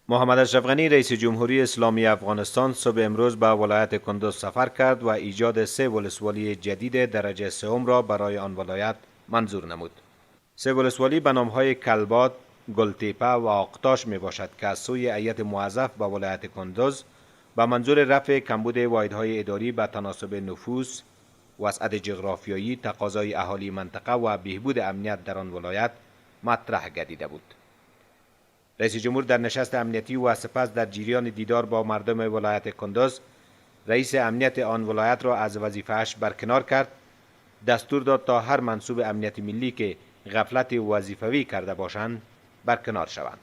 محمد اشرف غنی رئیس جمهوری اسلامی افغانستان صبح امروز به ولایت کندوز سفر کرد و ایجاد 3 ولسوالی جدید درجه سوم را برای آن ولایت منظور نمود. 3 ولسوالی به نام‌های کلبات، گلتیپه و آقتاش می باشد که از سوی هیئت موظف به ولایت کندوز به منظور رفع کمبود واحدهای اداری به تناسب نفوس، وسعت جغرافیایی، تقاضای اهالی منطقه و بهبود امنیت در آن ولایت مطرح گردیده بود. رئیس جمهور در نشست امنیتی و سپس در جریان دیدار با مردم ولایت کندوز رئیس امنیت آن ولایت را از وظیفه‌اش برکنار کرد، دستور داد تا هر منصوب امنیت ملی که غفلت وظیفوی کرده باشند برکنار شوند.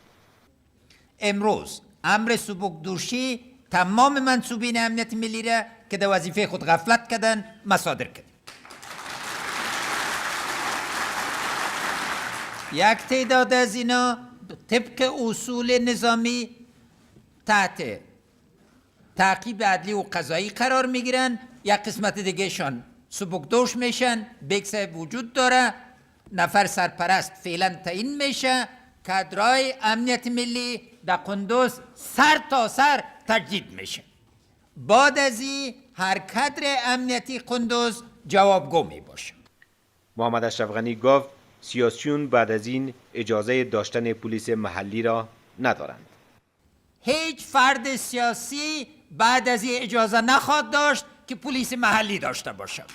امروز امر سبکدوشی تمام منصوبین امنیت ملی را که در وظیفه خود غفلت کردن مصادر کرد. یک تعداد از اینا طبق اصول نظامی تحت تعقیب عدلی و قضایی قرار میگیرن، یک قسمت دیگه شان سبکدوش میشن، بیگ صاحب وجود داره، نفر سرپرست فعلا تعیین میشه، کادرای امنیت ملی در کندوز سر تا سر تجدید میشه. بعد از این هر کادر امنیتی کندوز جوابگو می باشه. محمد اشرف غنی گفت سیاسیون بعد از این اجازه داشتن پلیس محلی را ندارند. هیچ فرد سیاسی بعد از این اجازه نخواهد داشت که پلیس محلی داشته باشد.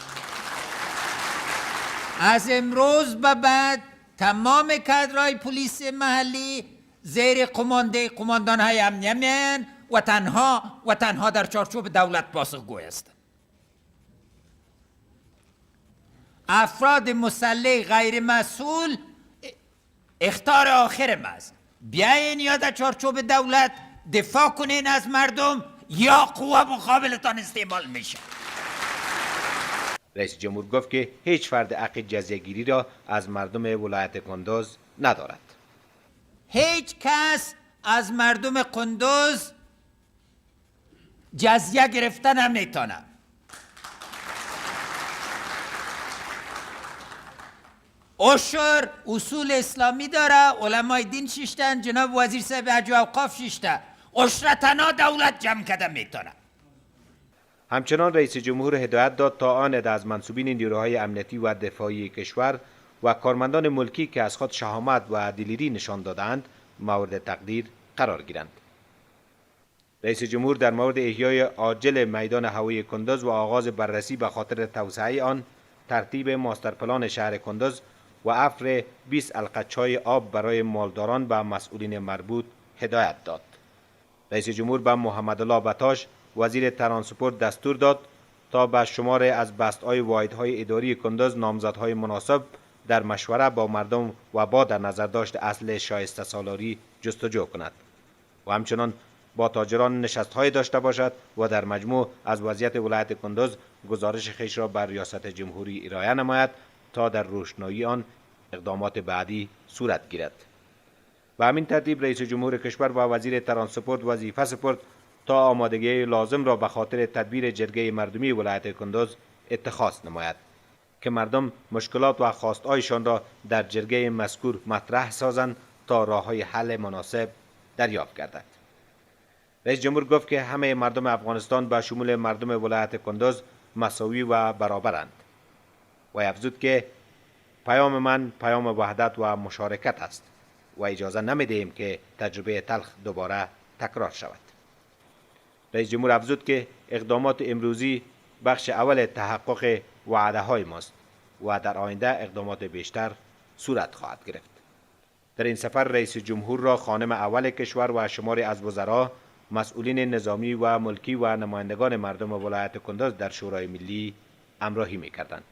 از امروز به بعد تمام کادرهای پلیس محلی زیر قماندان های امنیه میان و تنها در چارچوب دولت پاسخگوی هستند. افراد مسلح غیر مسئول اخطار آخر ماست. بیاین یا در چارچوب دولت دفاع کنین از مردم یا قوه مقابلتان استعمال میشه. رئیس جمهور گفت که هیچ فرد حق جزیه گیری را از مردم ولایت کندوز ندارد. هیچ کس از مردم کندوز جزیه گرفتن هم نمیتونه. عشر اصول اسلامی داره، علمای دین شیشتن، جناب وزیر صاحب حج و اوقاف شیشته، عشر تنها دولت جمع کده میتونه. همچنان رئیس جمهور هدایت داد تا آن از منصوبین نیروهای امنیتی و دفاعی کشور و کارمندان ملکی که از خود شهامت و دلیری نشان دادند مورد تقدیر قرار گیرند. رئیس جمهور در مورد احیای عاجل میدان هوایی کندوز و آغاز بررسی به خاطر توسعه آن، ترتیب ماسترپلان شهر کندوز و عفو 20 القچهای آب برای مالداران به مسئولین مربوط هدایت داد. رئیس جمهور به محمد الله بتاش وزیر ترانسپورت دستور داد تا به شمار از بست‌های واحدهای اداری کندوز نامزدهای مناسب در مشوره با مردم و با در نظر داشت اصل شایسته سالاری جستجو کند و همچنان با تاجران نشست‌های داشته باشد و در مجموع از وضعیت ولایت کندوز گزارش خویش را بر ریاست جمهوری ارائه نماید تا در روشنایی آن اقدامات بعدی صورت گیرد. و همین ترتیب رئیس جمهور کشور و وزیر ترانسپورت وظیفه سپرد تا آمادگی لازم را به خاطر تدبیر جرگه مردمی ولایت کندوز اتخاذ نماید که مردم مشکلات و خواستهایشان را در جرگه مذکور مطرح سازند تا راههای حل مناسب دریافت گردد. رئیس جمهور گفت که همه مردم افغانستان به شمول مردم ولایت کندوز مساوی و برابرند و افزود که پیام من پیام وحدت و مشارکت است و اجازه نمیدهیم که تجربه تلخ دوباره تکرار شود. رئیس جمهور افزود که اقدامات امروزی بخش اول تحقق وعده های ماست و در آینده اقدامات بیشتر صورت خواهد گرفت. در این سفر رئیس جمهور را خانم اول کشور و شماری از وزرا، مسئولین نظامی و ملکی و نمایندگان مردم ولایت کندوز در شورای ملی همراهی می‌کردند.